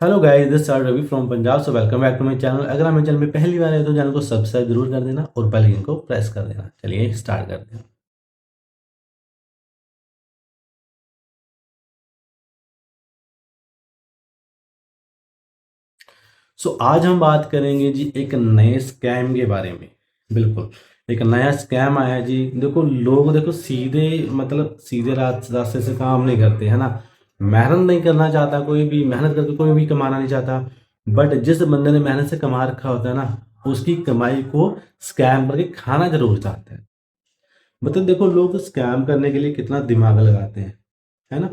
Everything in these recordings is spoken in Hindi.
Hello guys, this are Ravi from Punjab. So welcome back to my channel. अगर आप मेरे चैनल में पहली बार आए तो चैनल को सब्सक्राइब जरूर कर देना और बेल आइकन को प्रेस कर देना। चलिए स्टार्ट करते हैं। सो आज हम बात करेंगे जी एक नए स्कैम के बारे में। बिल्कुल, एक नया स्कैम आया जी। देखो, लोग देखो सीधे मतलब सीधे रास्ते से काम नहीं करते, है ना। मेहनत नहीं करना चाहता कोई भी, मेहनत करके कोई भी कमाना नहीं चाहता। बट जिस बंदे ने मेहनत से कमा रखा होता है ना, उसकी कमाई को स्कैम करके खाना जरूर चाहता है। मतलब देखो, लोग स्कैम करने के लिए कितना दिमाग लगाते हैं, है ना।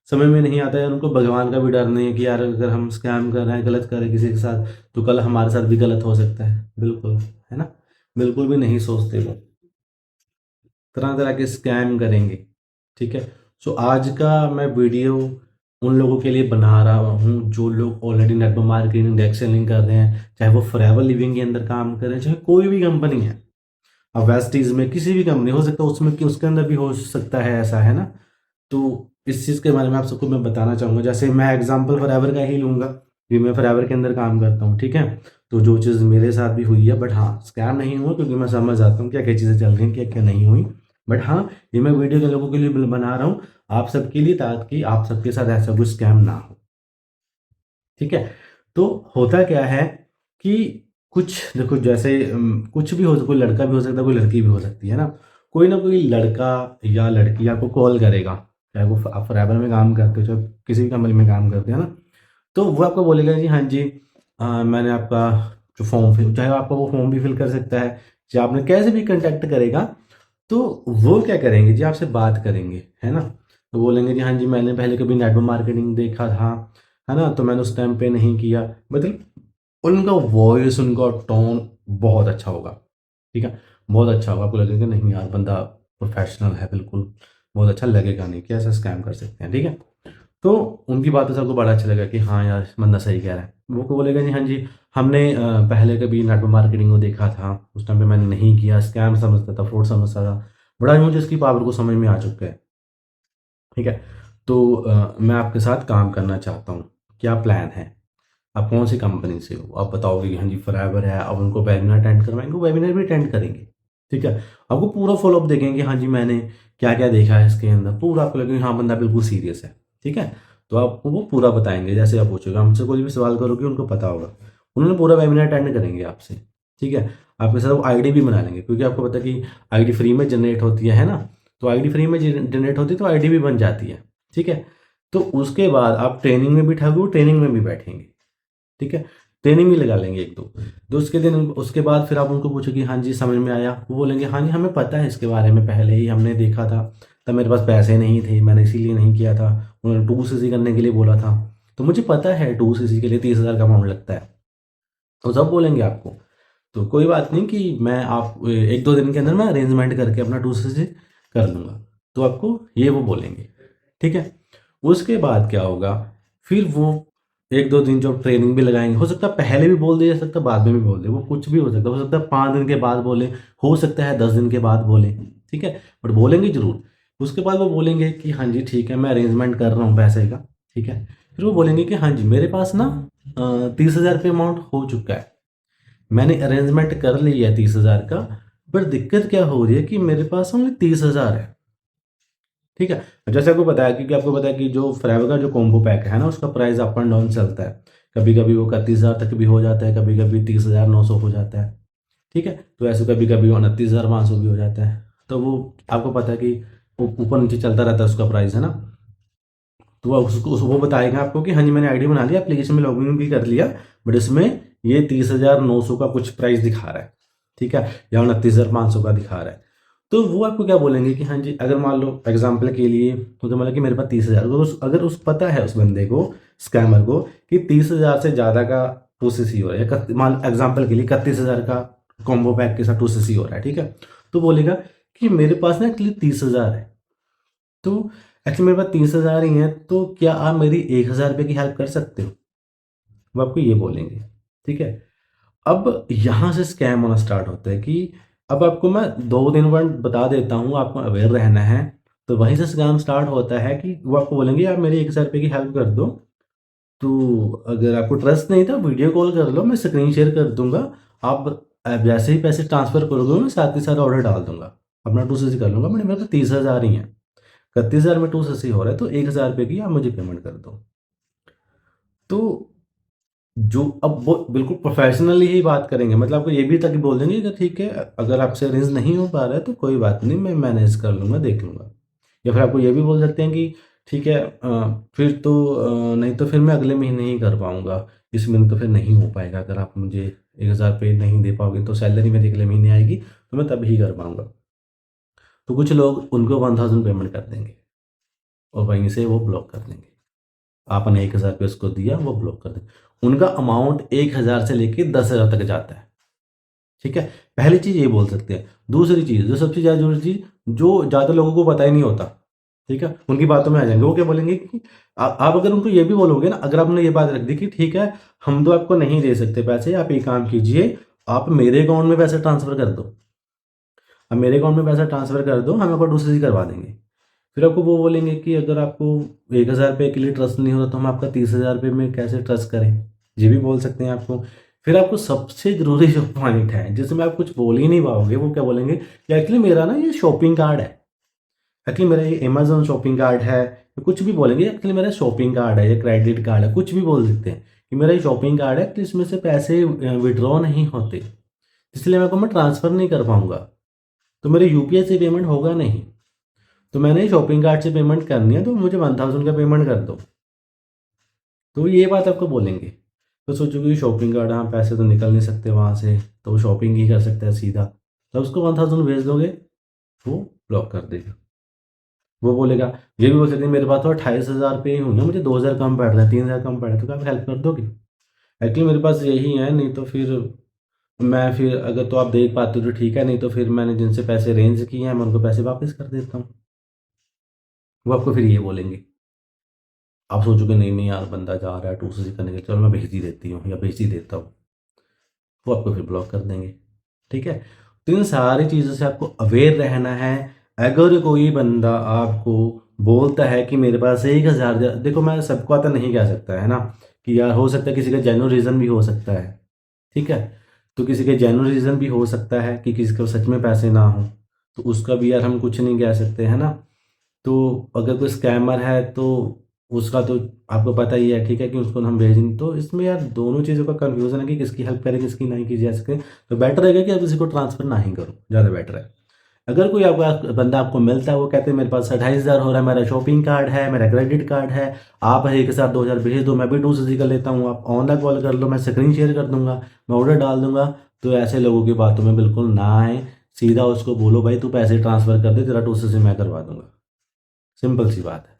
समझ में नहीं आता है उनको, भगवान का भी डर नहीं है कि यार अगर हम स्कैम कर रहे हैं, गलत कर रहे हैं किसी के साथ, तो कल हमारे साथ भी गलत हो सकता है। बिल्कुल, है ना। बिल्कुल भी नहीं सोचते वो, तरह तरह के स्कैम करेंगे। ठीक है। सो आज का मैं वीडियो उन लोगों के लिए बना रहा हूँ जो लोग already network marketing, direct selling कर रहे हैं, चाहे वो फॉरएवर लिविंग के अंदर काम कर रहे हैं, चाहे कोई भी कंपनी है। अब वेस्टीज में किसी भी कंपनी हो सकता है, उसमें कि उसके अंदर भी हो सकता है ऐसा, है ना। तो इस चीज़ के बारे में आप सबको मैं बताना चाहूँगा। जैसे मैं एग्जांपल फॉरएवर का ही लूँगा कि मैं फॉरएवर के अंदर काम करता हूँ, ठीक है। तो जो चीज़ मेरे साथ भी हुई है, बट हाँ स्कैम नहीं हुआ, क्योंकि मैं समझ जाता हूँ क्या क्या चीज़ें चल रही हैं, क्या क्या नहीं हुई। बट हाँ, ये मैं वीडियो के लोगों के लिए बना रहा हूँ, आप सबके लिए, ताकि आप सबके साथ ऐसा कुछ स्कैम ना हो। ठीक है। तो होता क्या है कि कुछ देखो, जैसे कुछ भी हो, कोई लड़का भी हो सकता है, कोई लड़की भी हो सकती है ना। कोई ना कोई लड़का या लड़की आपको कॉल करेगा, चाहे वो आप फॉरएवर में काम करते हो, चाहे किसी भी कंपनी में काम करते हैं ना। तो वो आपको बोलेगा जी हाँ जी, मैंने आपका जो फॉर्म फिल, चाहे आपका वो फॉर्म भी फिल कर सकता है, चाहे आपने कैसे भी कांटेक्ट करेगा। तो वो क्या करेंगे जी, आपसे बात करेंगे, है ना। तो बोलेंगे जी हाँ जी, मैंने पहले कभी नेटवर्क मार्केटिंग देखा था, है ना, तो मैंने उस टाइम पे नहीं किया। मतलब उनका वॉइस, उनका टोन बहुत अच्छा होगा। ठीक है। बहुत अच्छा होगा, आपको लगेगा नहीं यार बंदा प्रोफेशनल है, बिल्कुल बहुत अच्छा लगेगा, नहीं कि ऐसा स्कैम कर सकते हैं। ठीक है। तो उनकी बातों से आपको बड़ा अच्छा लगा कि हाँ यार बंदा सही कह रहा है। वो को बोलेगा जी हाँ जी, हमने पहले कभी नेटवर्क मार्केटिंग को देखा था, उस टाइम पे मैंने नहीं किया, स्कैम समझता था, फ्रॉड समझता था। बड़ा ही मुझे इसकी पावर को समझ में आ चुका है। ठीक है। तो मैं आपके साथ काम करना चाहता हूँ, क्या प्लान है, आप कौन सी कंपनी से हो, आप बताओगे कि हाँ जी फॉरएवर है। अब उनको वेबिनार अटेंड करवाएंगे, वो वेबिनार भी अटेंड करेंगे। ठीक है। आपको पूरा फॉलोअप देखेंगे, हाँ जी मैंने क्या क्या देखा है इसके अंदर, पूरा आपको लगेगा हाँ बंदा बिल्कुल सीरियस है। ठीक है। तो आपको वो पूरा बताएंगे, जैसे आप पूछोगे हमसे कोई भी सवाल करोगे उनको पता होगा, उन्होंने पूरा वेबिनार अटेंड करेंगे आपसे। ठीक है। आपके साथ वो आईडी भी बना लेंगे, क्योंकि आपको पता है कि आईडी फ्री में जनरेट होती है ना। तो आईडी फ्री में जनरेट होती है तो आईडी भी बन जाती है। ठीक है। तो उसके बाद आप ट्रेनिंग में भी ठगो, ट्रेनिंग में भी बैठेंगे। ठीक है। ट्रेनिंग भी लगा लेंगे एक दो। तो उसके दिन, उसके बाद फिर आप उनको पूछो कि हाँ जी समझ में आया, वो बोलेंगे हाँ जी हमें पता है इसके बारे में, पहले ही हमने देखा था, तब मेरे पास पैसे नहीं थे, मैंने इसीलिए नहीं किया था। उन्होंने 2cc करने के लिए बोला था, तो मुझे पता है 2cc के लिए 30,000 का अमाउंट लगता है। तो सब बोलेंगे आपको। तो कोई बात नहीं कि मैं आप एक दो दिन के अंदर मैं अरेंजमेंट करके अपना 2cc कर लूँगा। तो आपको ये वो बोलेंगे। ठीक है। उसके बाद क्या होगा, फिर वो एक दो दिन जो ट्रेनिंग भी लगाएंगे, हो सकता है पहले भी बोल दे, जा सकता है बाद में भी बोल दे, वो कुछ भी हो सकता है 5 दिन के बाद बोले, हो सकता है 10 दिन के बाद बोले। ठीक है। बट बोलेंगे जरूर। उसके बाद वो बोलेंगे कि हाँ जी ठीक है, मैं अरेंजमेंट कर रहा हूँ पैसे का। ठीक है। फिर वो बोलेंगे कि हाँ जी मेरे पास ना 30,000 रुपये अमाउंट हो चुका है, मैंने अरेंजमेंट कर लिया है 30,000 का। पर दिक्कत क्या हो रही है कि मेरे पास ओनली 30,000 है। ठीक है। जैसे आपको पता है, क्योंकि आपको पता है कि जो फ्रेव का जो कॉम्बो पैक है ना, उसका प्राइस अप एंड डाउन चलता है। कभी कभी वो 31,000 तक भी हो जाता है, कभी कभी 30,900 हो जाता है। ठीक है। तो ऐसे कभी कभी 29,500 भी हो जाता है। तो वो आपको पता है कि वो ऊपर नीचे चलता रहता है उसका प्राइस, है ना। तो वो बताएगा आपको कि हाँ जी मैंने आईडी बना लिया, एप्लीकेशन में लॉगिन भी कर लिया, बट इसमें ये 30,900 का कुछ प्राइस दिखा रहा है। ठीक है। या 29,500 का दिखा रहा है। तो वो आपको क्या बोलेंगे कि हाँ जी, अगर मान लो एग्जाम्पल के लिए, तो मतलब कि मेरे पास 30,000, अगर उस पता है उस बंदे को, स्कैमर को, कि 30,000 से ज़्यादा का 2cc हो रहा है, मान एग्जाम्पल के लिए 31,000 का कॉम्बो पैक के साथ 2cc हो रहा है। ठीक है। तो बोलेगा कि मेरे पास ना एक्चुअली 30,000 है, तो एक्चुअली मेरे पास 30,000 ही है, तो क्या आप मेरी 1,000 रुपये की हेल्प कर सकते हो, वो आपको ये बोलेंगे। ठीक है। अब यहाँ से स्कैम होना स्टार्ट होता है कि अब आपको मैं 2 दिन बाद बता देता हूँ, आपको अवेयर रहना है। तो वहीं से स्कैम स्टार्ट होता है कि वो आपको बोलेंगे यार मेरी 1,000 रुपये की हेल्प कर दो, तो अगर आपको ट्रस्ट नहीं था वीडियो कॉल कर लो, मैं स्क्रीन शेयर कर दूँगा। आप जैसे ही पैसे ट्रांसफ़र करोगे मैं साथ के साथ ऑर्डर डाल दूँगा। अपना 2cc कर लूँगा, मेरे पास 30,000 ही हैं। 31,000 में 2cc हो रहा है तो ₹1,000 की आप मुझे पेमेंट कर दो। तो जो अब वो बिल्कुल प्रोफ़ेशनली ही बात करेंगे, मतलब आपको ये भी तक बोल देंगे कि ठीक है, अगर आपसे अरेंज नहीं हो पा रहा है तो कोई बात नहीं, मैं मैनेज कर लूँगा, देख लूँगा। या फिर आपको ये भी बोल सकते हैं कि ठीक है, फिर तो नहीं तो फिर मैं अगले महीने ही कर पाऊँगा, इस महीने तो फिर नहीं हो पाएगा। अगर आप मुझे 1,000 पे नहीं दे पाओगे तो सैलरी मेरी अगले महीने आएगी, तो मैं तब ही कर पाऊँगा। तो कुछ लोग उनको 1000 पेमेंट कर देंगे और वहीं से वो ब्लॉक कर देंगे। आपने 1,000 रुपए उसको दिया, वो ब्लॉक कर देंगे। उनका अमाउंट 1,000 से लेके 10,000 तक जाता है, ठीक है? पहली चीज़ ये बोल सकते हैं। दूसरी चीज़, जो सबसे ज़्यादा ज़रूरी चीज़, जो ज़्यादा लोगों को पता ही नहीं होता, ठीक है? उनकी बातों में आ जाएँगे। वो क्या बोलेंगे कि आप अगर उनको ये भी बोलोगे ना, अगर आपने ये बात रख दी कि ठीक है, हम तो आपको नहीं दे सकते पैसे, आप एक काम कीजिए, आप मेरे अकाउंट में पैसे ट्रांसफ़र कर दो। अब मेरे अकाउंट में पैसा ट्रांसफ़र कर दो, हम आपको दूसरे से करवा देंगे। फिर आपको वो बोलेंगे कि अगर आपको 1,000 रुपए के लिए ट्रस्ट नहीं होता तो हम आपका 30,000 रुपए में कैसे ट्रस्ट करें? ये भी बोल सकते हैं आपको। फिर आपको सबसे ज़रूरी जो पॉइंट है, जिसमें आप कुछ बोल ही नहीं पाओगे, वो क्या बोलेंगे कि एक्चुअली मेरा ना ये शॉपिंग कार्ड है। एक्चुअली मेरा ये अमेज़न शॉपिंग कार्ड है। तो कुछ भी बोलेंगे, एक्चुअली मेरा शॉपिंग कार्ड है या क्रेडिट कार्ड है, कुछ भी बोल सकते हैं कि मेरा ये शॉपिंग कार्ड है, तो इसमें से पैसे विथड्रॉ नहीं होते, इसलिए मैं आपको मैं ट्रांसफ़र नहीं कर पाऊँगा। तो मेरे यूपीआई से पेमेंट होगा नहीं। तो मैंने शॉपिंग कार्ड से पेमेंट करनी है तो मुझे 1000 का पेमेंट कर दो। तो ये बात आपको बोलेंगे। तो सोचोगे कि शॉपिंग कार्ड, हाँ, पैसे तो निकल नहीं सकते वहाँ से, तो वो शॉपिंग ही कर सकता है सीधा। तो उसको 1000 भेज दोगे, वो ब्लॉक कर देगा। वो बोलेगा, ये भी बोल सकते हैं मेरे पास तो 28,000 रुपए ही होंगे, मुझे 2000 कम पड़ रहा है, 3000 कम पड़ रहा है, तो क्या आप हेल्प कर दोगे? एक्चुअली मेरे पास यही है, नहीं तो फिर मैं फिर अगर तो आप देख पाते हो तो ठीक है, नहीं तो फिर मैंने जिनसे पैसे अरेंज किए हैं मैं उनको पैसे वापस कर देता हूँ। वो आपको फिर ये बोलेंगे। आप सोचोगे नहीं, नहीं यार, बंदा जा रहा है टूसू करने के, चलो मैं भेज ही देती हूँ या भेज ही देता हूँ। वो आपको फिर ब्लॉक कर देंगे, ठीक है? तो इन सारी चीज़ों से आपको अवेयर रहना है। अगर कोई बंदा आपको बोलता है कि मेरे पास 1,000, देखो मैं सबको आता नहीं कह सकता, है ना? कि यार हो सकता है किसी का जेन्युइन रीज़न भी हो सकता है, ठीक है? तो किसी के जेन्युइन रीज़न भी हो सकता है कि किसी को सच में पैसे ना हो, तो उसका भी यार हम कुछ नहीं कह सकते, है ना? तो अगर कोई स्कैमर है तो उसका तो आपको पता ही है, ठीक है, कि उसको हम भेजेंगे। तो इसमें यार दोनों चीज़ों का कन्फ्यूज़न है कि किसकी हेल्प करें, किसकी नहीं की जा सके। तो बेटर रहेगा कि आप किसी को ट्रांसफ़र ना ही करो, ज़्यादा बेटर है। अगर कोई आपका बंदा आपको मिलता है, वो कहते हैं मेरे पास 28,000 हो रहा है, मेरा शॉपिंग कार्ड है, मेरा क्रेडिट कार्ड है, आप एक के साथ 2,000 भेज दो, मैं भी 2 कर लेता हूँ, आप ऑनलाइन कॉल कर लो, मैं स्क्रीन शेयर कर दूँगा, मैं ऑर्डर डाल दूँगा। तो ऐसे लोगों की बातों में बिल्कुल ना आएँ। सीधा उसको बोलो, भाई तू पैसे ट्रांसफ़र कर दे, तेरा 2 मैं करवा दूँगा। सिंपल सी बात है,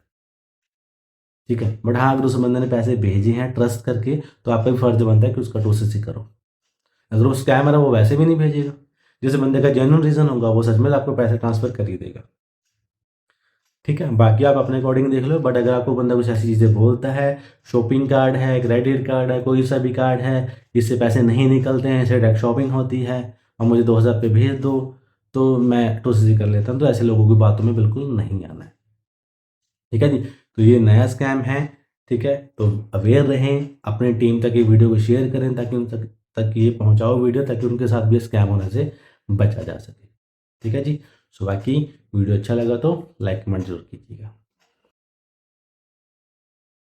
ठीक है? बट हाँ, अगर उस बंदे ने पैसे भेजे हैं ट्रस्ट करके, तो आपका भी फ़र्ज़ बनता है कि उसका 2cc करो। अगर वो स्कैमर है, वो वैसे भी नहीं भेजेगा। जिस बंदे का जेन्युइन रीज़न होगा, वो सच में आपको पैसे ट्रांसफ़र कर ही देगा, ठीक है? बाकी आप अपने अकॉर्डिंग देख लो, बट अगर आपको बंदा कुछ ऐसी चीज़ें बोलता है, शॉपिंग कार्ड है, क्रेडिट कार्ड है, कोई सा भी कार्ड है, इससे पैसे नहीं निकलते हैं, इससे डायरेक्ट शॉपिंग होती है और मुझे 2,000 रुपए भेज दो, तो मैं 2cc कर लेता हूँ, तो ऐसे लोगों की बातों में बिल्कुल नहीं आना है। ठीक है जी? तो ये नया स्कैम है, ठीक है? तो अवेयर रहें, अपनी टीम तक ये वीडियो को शेयर करें ताकि उन तक ये पहुँचाओ वीडियो, ताकि उनके साथ भी स्कैम होने से बचा जा सके। ठीक है जी? सो बाकी वीडियो अच्छा लगा तो लाइक कमेंट ज़रूर कीजिएगा।